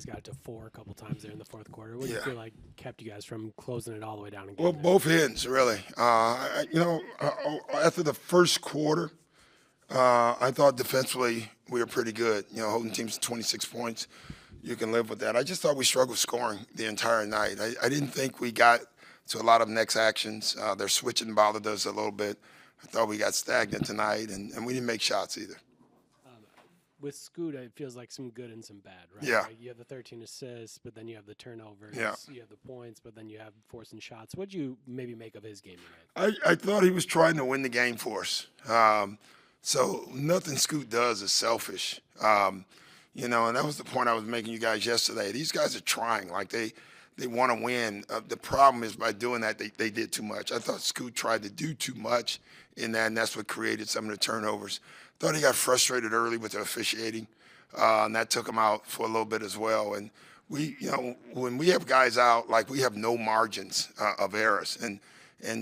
guys got it to 4 a couple times there in the fourth quarter. What do you Yeah. feel like kept you guys from closing it all the way down and Well, getting there? both ends, really. After the first quarter, I thought defensively we were pretty good. Holding teams to 26 points, you can live with that. I just thought we struggled scoring the entire night. I didn't think we got to a lot of next actions. Their switching bothered us a little bit. I thought we got stagnant tonight, and we didn't make shots either. With Scoot, it feels like some good and some bad, right? Yeah. Like you have the 13 assists, but then you have the turnovers. Yeah. You have the points, but then you have forcing shots. What'd you maybe make of his game tonight? I thought he was trying to win the game for us. So nothing Scoot does is selfish. And that was the point I was making you guys yesterday. These guys are trying, like they want to win. The problem is by doing that, they did too much. I thought Scoot tried to do too much in that, and that's what created some of the turnovers. Thought he got frustrated early with the officiating, and that took him out for a little bit as well. And we, when we have guys out, like we have no margins of errors, and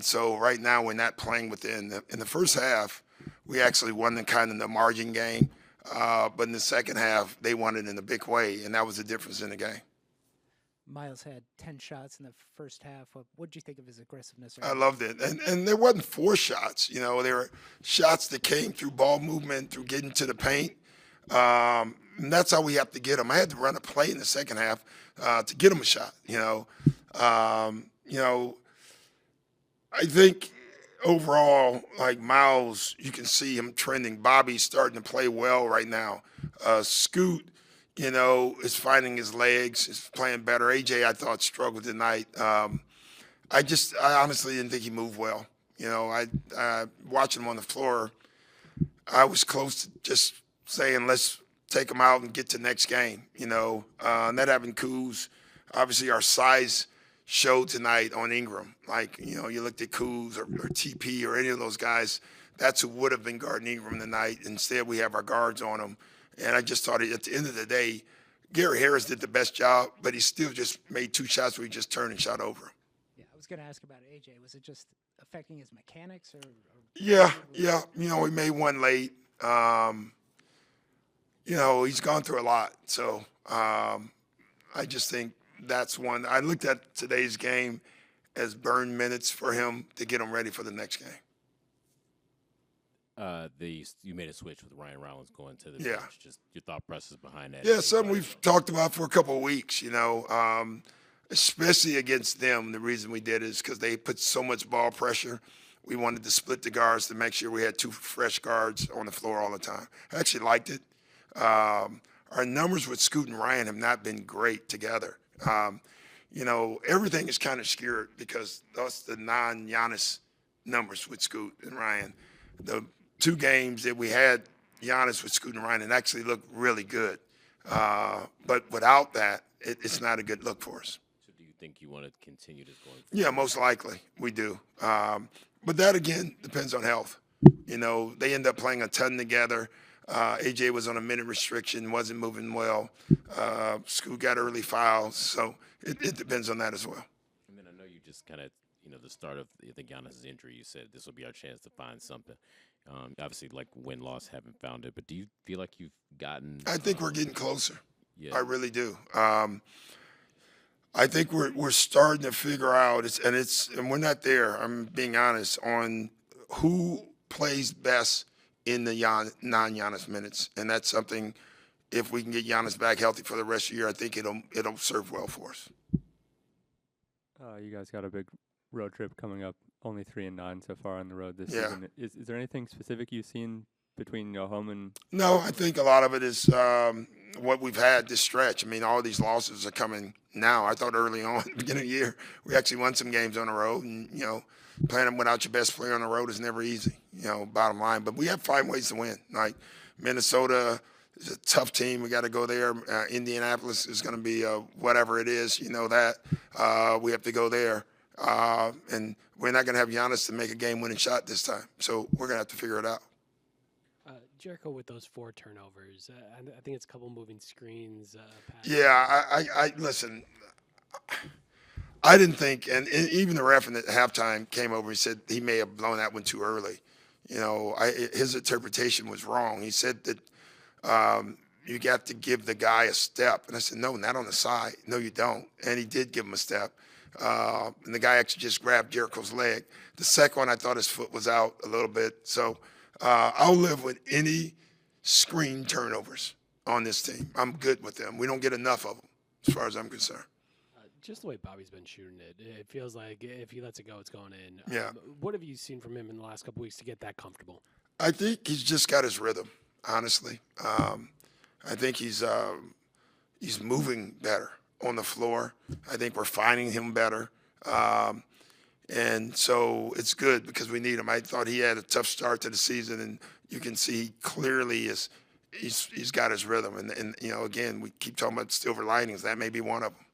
so right now we're not playing within. In the first half, we actually won the margin game, but in the second half they won it in a big way, and that was the difference in the game. Miles had 10 shots in the first half. What did you think of his aggressiveness? I loved it. And there wasn't 4 shots. There were shots that came through ball movement, through getting to the paint. And that's how we have to get them. I had to run a play in the second half to get them a shot, I think overall, like Miles, you can see him trending. Bobby's starting to play well right now. Scoot, is finding his legs, is playing better. AJ, I thought, struggled tonight. I honestly didn't think he moved well. I watching him on the floor, I was close to just saying, let's take him out and get to the next game. Not having Kuz, obviously our size showed tonight on Ingram. Like, you looked at Kuz or TP or any of those guys, that's who would have been guarding Ingram tonight. Instead, we have our guards on him. And I just thought at the end of the day, Gary Harris did the best job, but he still just made 2 shots where he just turned and shot over him. Yeah, I was going to ask about AJ. Was it just affecting his mechanics? Yeah. He made one late. He's gone through a lot. So I just think that's one. I looked at today's game as burn minutes for him to get him ready for the next game. You made a switch with Ryan Rollins going to the Yeah. bench. Just your thought process behind that. Yeah, something we've talked about for a couple of weeks, especially against them. The reason we did is because they put so much ball pressure. We wanted to split the guards to make sure we had 2 fresh guards on the floor all the time. I actually liked it. Our numbers with Scoot and Ryan have not been great together. Everything is kind of skewed because that's the non-Giannis numbers with Scoot and Ryan. The 2 games that we had Giannis with Scoot and Ryan, it actually looked really good. But without that, it's not a good look for us. So do you think you want to continue this going forward? Yeah, most likely we do. But that, again, depends on health. They end up playing a ton together. AJ was on a minute restriction, wasn't moving well. Scoot got early fouls. So it depends on that as well. And then I know you just kind of, the start of the Giannis' injury, you said this will be our chance to find something. Obviously, like win-loss, haven't found it. But do you feel like you've gotten? I think we're getting closer. Yeah. I really do. I think we're starting to figure out, and we're not there. I'm being honest on who plays best in the non-Giannis minutes, and that's something. If we can get Giannis back healthy for the rest of the year, I think it'll serve well for us. You guys got a big road trip coming up. Only 3-9 so far on the road this Yeah. season. Is there anything specific you've seen between home and? No, I think a lot of it is what we've had this stretch. I mean, all these losses are coming now. I thought early on, at the beginning of the year, we actually won some games on the road, and playing them without your best player on the road is never easy. Bottom line. But we have 5 ways to win. Like Minnesota is a tough team. We got to go there. Indianapolis is going to be whatever it is. That we have to go there. And we're not going to have Giannis to make a game-winning shot this time. So we're going to have to figure it out. Jericho with those 4 turnovers. I think it's a couple moving screens. Yeah, I listen. I didn't think, and even the ref at halftime came over and said he may have blown that one too early. His interpretation was wrong. He said that, you got to give the guy a step. And I said, no, not on the side. No, you don't. And he did give him a step. And the guy actually just grabbed Jericho's leg. The second one, I thought his foot was out a little bit. So I'll live with any screen turnovers on this team. I'm good with them. We don't get enough of them as far as I'm concerned. Just the way Bobby's been shooting it, it feels like if he lets it go, it's going in. Yeah. What have you seen from him in the last couple weeks to get that comfortable? I think he's just got his rhythm, honestly. I think he's moving better on the floor. I think we're finding him better. And so it's good because we need him. I thought he had a tough start to the season, and you can see he clearly he's got his rhythm. And again, we keep talking about silver linings. That may be one of them.